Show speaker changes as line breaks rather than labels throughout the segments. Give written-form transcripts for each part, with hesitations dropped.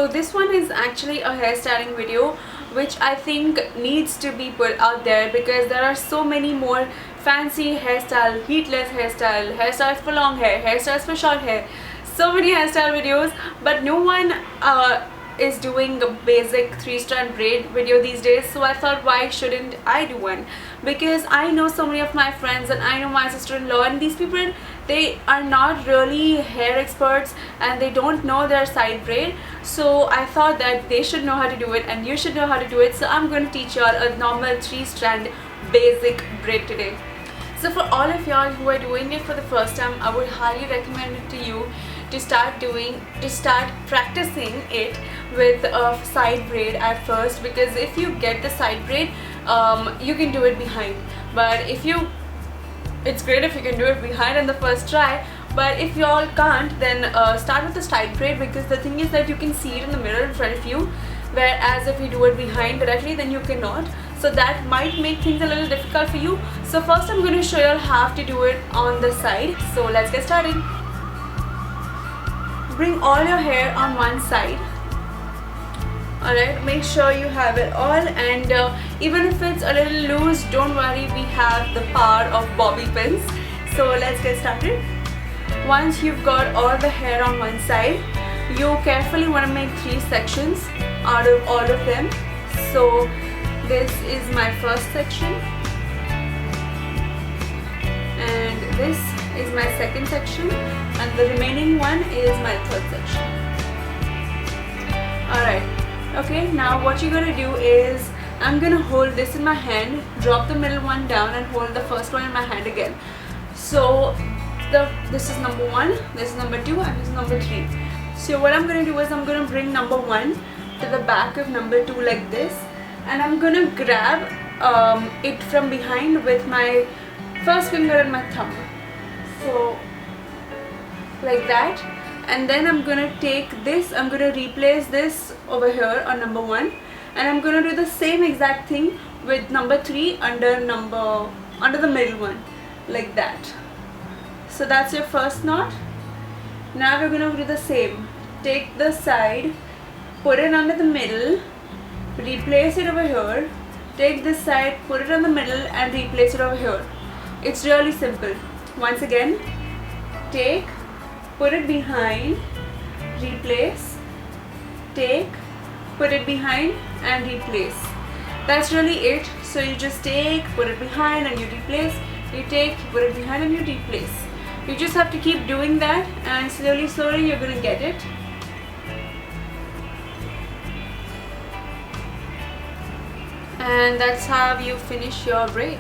So this one is actually a hairstyling video which I think needs to be put out there, because there are so many more fancy hairstyle, heatless hairstyle, hairstyles for long hair, hairstyles for short hair, so many hairstyle videos, but no one is doing a basic 3-strand braid video these days. So I thought, why shouldn't I do one? Because I know so many of my friends and I know my sister-in-law, and these people, they are not really hair experts and they don't know their side braid. So I thought that they should know how to do it and you should know how to do it. So I'm going to teach you all a normal 3-strand basic braid today. So for all of y'all who are doing it for the first time, I would highly recommend it to you to start practicing it with a side braid at first, because if you get the side braid, you can do it behind. But it's great if you can do it behind on the first try, but if y'all can't, then start with the side braid, because the thing is that you can see it in the mirror in front of you, whereas if you do it behind directly, then you cannot. So that might make things a little difficult for you. So first I'm going to show you all how to do it on the side. So let's get started. Bring all your hair on one side. Alright, make sure you have it all, and even if it's a little loose, don't worry, we have the power of bobby pins. So let's get started. Once you've got all the hair on one side, you carefully want to make 3 sections out of all of them. So this is my first section, and this is my second section, and the remaining one is my third section. Alright, okay, now what you're gonna do is, I'm gonna hold this in my hand, drop the middle one down and hold the first one in my hand again. So this is number 1, this is number 2, and this is number 3. So what I'm gonna do is, I'm gonna bring number 1 to the back of number 2 like this, and I'm gonna grab it from behind with my first finger and my thumb. So like that, and then I'm gonna take this, I'm gonna replace this over here on number 1, and I'm gonna do the same exact thing with number 3 under the middle one, like that. So that's your first knot. Now we're gonna do the same. Take the side, put it under the middle, replace it over here, take this side, put it in the middle and replace it over here. It's really simple. Once again, take, put it behind, replace, take, put it behind and replace. That's really it. So you just take, put it behind and you replace, you take, put it behind and you replace. You just have to keep doing that, and slowly you're gonna get it. And that's how you finish your braid.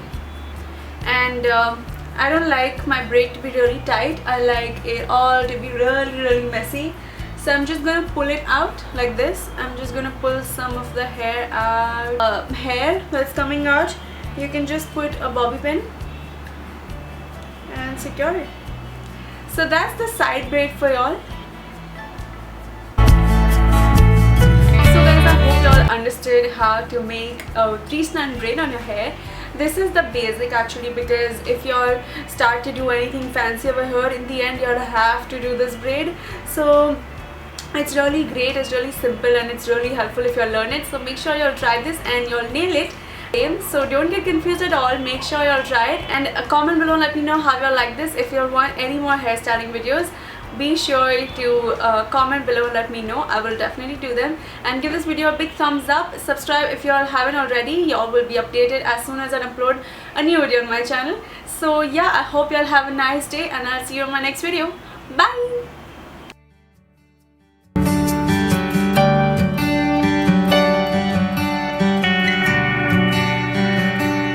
And I don't like my braid to be really tight. I like it all to be really messy. So I'm just gonna pull it out like this. I'm just gonna pull some of the hair out. Hair that's coming out, you can just put a bobby pin and secure it. So that's the side braid for y'all. Understood how to make a 3-strand braid on your hair. This is the basic actually, because if you start to do anything fancy over here, in the end you'll have to do this braid. So it's really great, it's really simple, and it's really helpful if you learn it. So make sure you'll try this and you'll nail it. So don't get confused at all, make sure you'll try it, and comment below, let me know how you like this. If you want any more hairstyling videos, be sure to comment below and let me know. I will definitely do them. And give this video a big thumbs up. Subscribe if you all haven't already. Y'all will be updated as soon as I upload a new video on my channel. So yeah, I hope y'all have a nice day, and I'll see you in my next video. Bye.